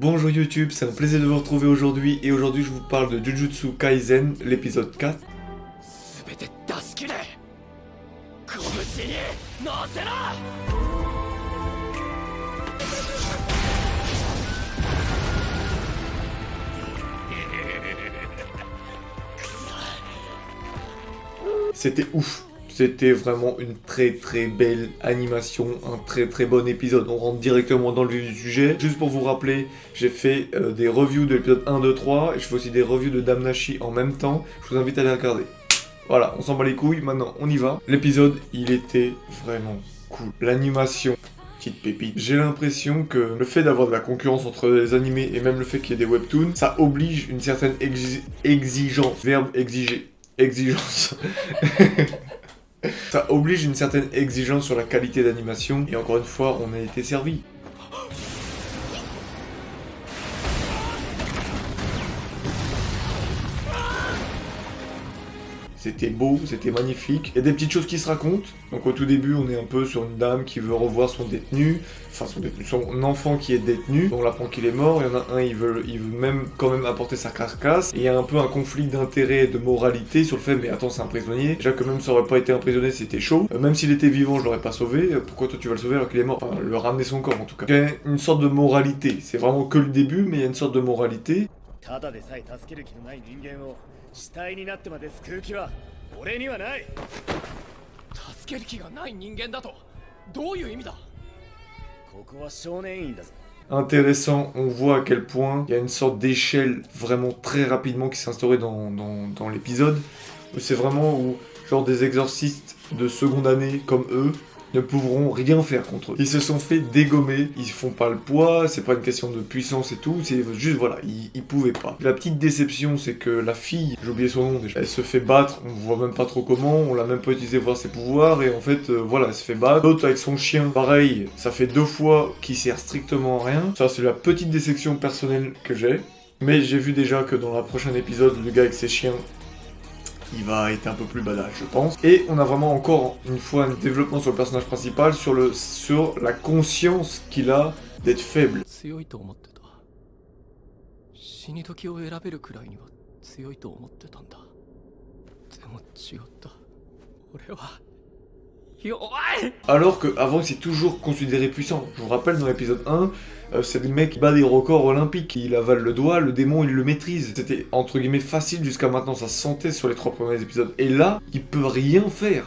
Bonjour YouTube, c'est un plaisir de vous retrouver aujourd'hui et aujourd'hui je vous parle de Jujutsu Kaisen, l'épisode 4. C'était ouf. C'était vraiment une très belle animation, un très bon épisode. On rentre directement dans le vif du sujet. Juste pour vous rappeler, j'ai fait des reviews de l'épisode 1, 2, 3 et je fais aussi des reviews de Damnashi en même temps. Je vous invite à les regarder. Voilà, on s'en bat les couilles, maintenant on y va. L'épisode, il était vraiment cool. L'animation, petite pépite. J'ai l'impression que le fait d'avoir de la concurrence entre les animés et même le fait qu'il y ait des webtoons, ça oblige une certaine exigence. Verbe exiger. Exigence. Ça oblige une certaine exigence sur la qualité d'animation, et encore une fois, on a été servi. C'était beau, c'était magnifique. Il y a des petites choses qui se racontent. Donc au tout début, on est un peu sur une dame qui veut revoir son détenu. Enfin, son enfant qui est détenu. On apprend qu'il est mort. Il y en a un, il veut même quand même apporter sa carcasse. Et il y a un peu un conflit d'intérêt et de moralité sur le fait, mais attends, c'est un prisonnier. Déjà que même ça aurait pas été un prisonnier, c'était chaud. Même s'il était vivant, je l'aurais pas sauvé. Pourquoi toi tu vas le sauver alors qu'il est mort? Enfin, le ramener son corps en tout cas. Il y a une sorte de moralité. C'est vraiment que le début, mais il y a une sorte de moralité. Intéressant, on voit à quel point il y a une sorte d'échelle vraiment très rapidement qui s'est instaurée dans l'épisode. C'est vraiment où genre des exorcistes de seconde année comme eux ne pourront rien faire contre eux. Ils se sont fait dégommer, ils font pas le poids, c'est pas une question de puissance et tout, c'est juste voilà, ils pouvaient pas. La petite déception, c'est que la fille, j'ai oublié son nom déjà, elle se fait battre, on voit même pas trop comment, on l'a même pas utilisé voir ses pouvoirs, et en fait, voilà, elle se fait battre. L'autre avec son chien, pareil, ça fait 2 fois qu'il sert strictement à rien. Ça, c'est la petite déception personnelle que j'ai. Mais j'ai vu déjà que dans le prochain épisode, le gars avec ses chiens, il va être un peu plus badass, je pense. Et on a vraiment encore une fois un développement sur le personnage principal, sur la conscience qu'il a d'être faible. Alors qu'avant il s'est toujours considéré puissant. Je vous rappelle dans l'épisode 1, c'est le mec qui bat des records olympiques, il avale le doigt, le démon il le maîtrise. C'était entre guillemets facile jusqu'à maintenant, ça se sentait sur les 3 premiers épisodes. Et là, il peut rien faire.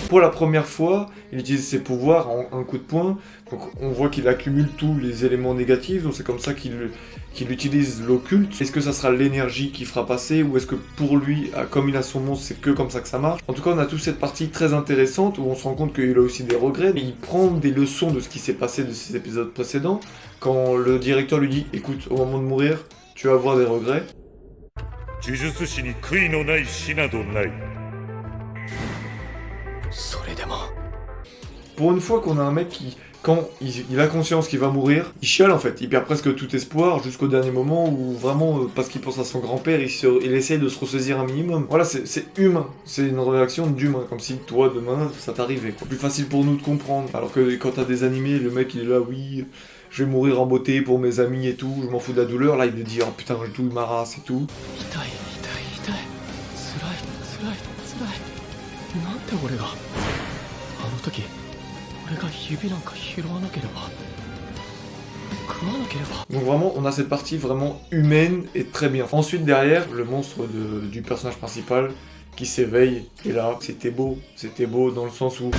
Pour la première fois, il utilise ses pouvoirs en un coup de poing, donc on voit qu'il accumule tous les éléments négatifs, donc c'est comme ça qu'il utilise l'occulte. Est-ce que ça sera l'énergie qui fera passer, ou est-ce que pour lui, comme il a son monstre, c'est que comme ça que ça marche? En tout cas, on a toute cette partie très intéressante, où on se rend compte qu'il a aussi des regrets, mais il prend des leçons de ce qui s'est passé de ces épisodes précédents, quand le directeur lui dit « Écoute, au moment de mourir, tu vas avoir des regrets. » Pour une fois qu'on a un mec qui, quand il a conscience qu'il va mourir, il chiale en fait, il perd presque tout espoir jusqu'au dernier moment où vraiment, parce qu'il pense à son grand-père, il essaye de se ressaisir un minimum. Voilà, c'est humain, c'est une réaction d'humain, comme si toi demain ça t'arrivait. Plus facile pour nous de comprendre, alors que quand t'as des animés, le mec il est là, oui, je vais mourir en beauté pour mes amis et tout, je m'en fous de la douleur, là il me dit, oh putain, j'ai tout ma race et tout. Donc vraiment, on a cette partie vraiment humaine et très bien. Ensuite, derrière, le monstre du personnage principal qui s'éveille. Et là, c'était beau dans le sens où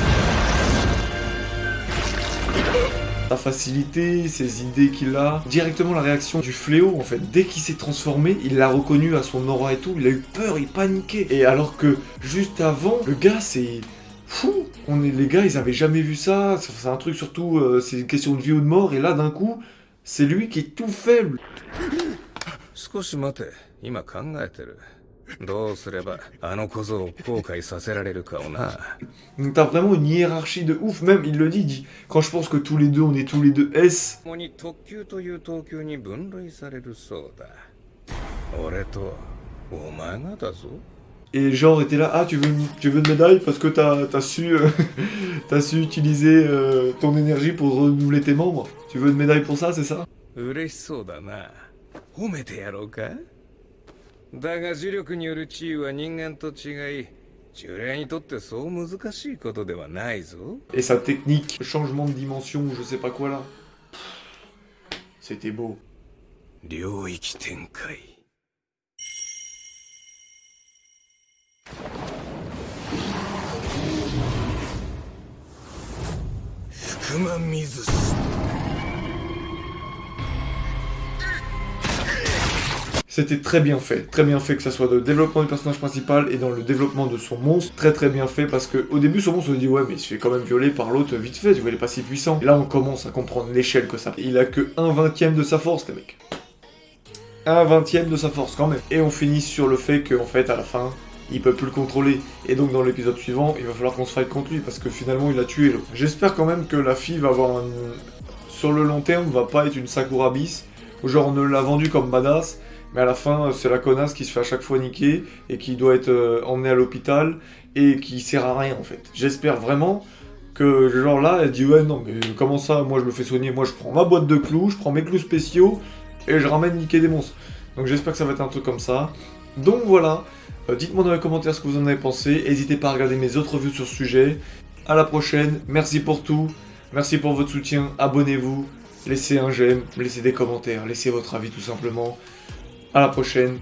la facilité, ses idées qu'il a, directement la réaction du fléau en fait. Dès qu'il s'est transformé, il l'a reconnu à son aura et tout, il a eu peur, il paniquait. Et alors que juste avant, le gars c'est fou. Les gars, ils avaient jamais vu ça. C'est un truc surtout, c'est une question de vie ou de mort. Et là, d'un coup, c'est lui qui est tout faible. Donc t'as vraiment une hiérarchie de ouf. Même, il le dit, quand je pense que tous les deux, on est tous les deux S. お前がだぞ。 Et genre était là, ah tu veux une médaille parce que t'as su, t'as su utiliser ton énergie pour renouveler tes membres. Tu veux une médaille pour ça, c'est ça? 嬉しそうだな。褒めてやろうか。だが呪力による治癒は人間と違い、呪霊にとってそう難しいことではないぞ。 Et sa technique, changement de dimension ou je sais pas quoi là. C'était beau. 領域展開。福間水す。 C'était très bien fait que ça soit dans le développement du personnage principal et dans le développement de son monstre, très bien fait parce que au début son monstre on se dit ouais mais il se fait quand même violer par l'autre vite fait, tu vois il est pas si puissant. Et là on commence à comprendre l'échelle que ça. Il a que 1/20 de sa force les mecs. 1/20 de sa force quand même. Et on finit sur le fait qu'en fait à la fin il peut plus le contrôler. Et donc dans l'épisode suivant il va falloir qu'on se fight contre lui parce que finalement il a tué l'autre. J'espère quand même que la fille va avoir sur le long terme va pas être une Sakura bis, où genre on ne l'a vendu comme badass. Mais à la fin, c'est la connasse qui se fait à chaque fois niquer et qui doit être emmenée à l'hôpital et qui sert à rien en fait. J'espère vraiment que genre là, elle dit ouais non mais comment ça, moi je me fais soigner, moi je prends ma boîte de clous, je prends mes clous spéciaux et je ramène niquer des monstres. Donc j'espère que ça va être un truc comme ça. Donc voilà, dites-moi dans les commentaires ce que vous en avez pensé, n'hésitez pas à regarder mes autres reviews sur ce sujet. À la prochaine, merci pour tout, merci pour votre soutien, abonnez-vous, laissez un j'aime, laissez des commentaires, laissez votre avis tout simplement. À la prochaine,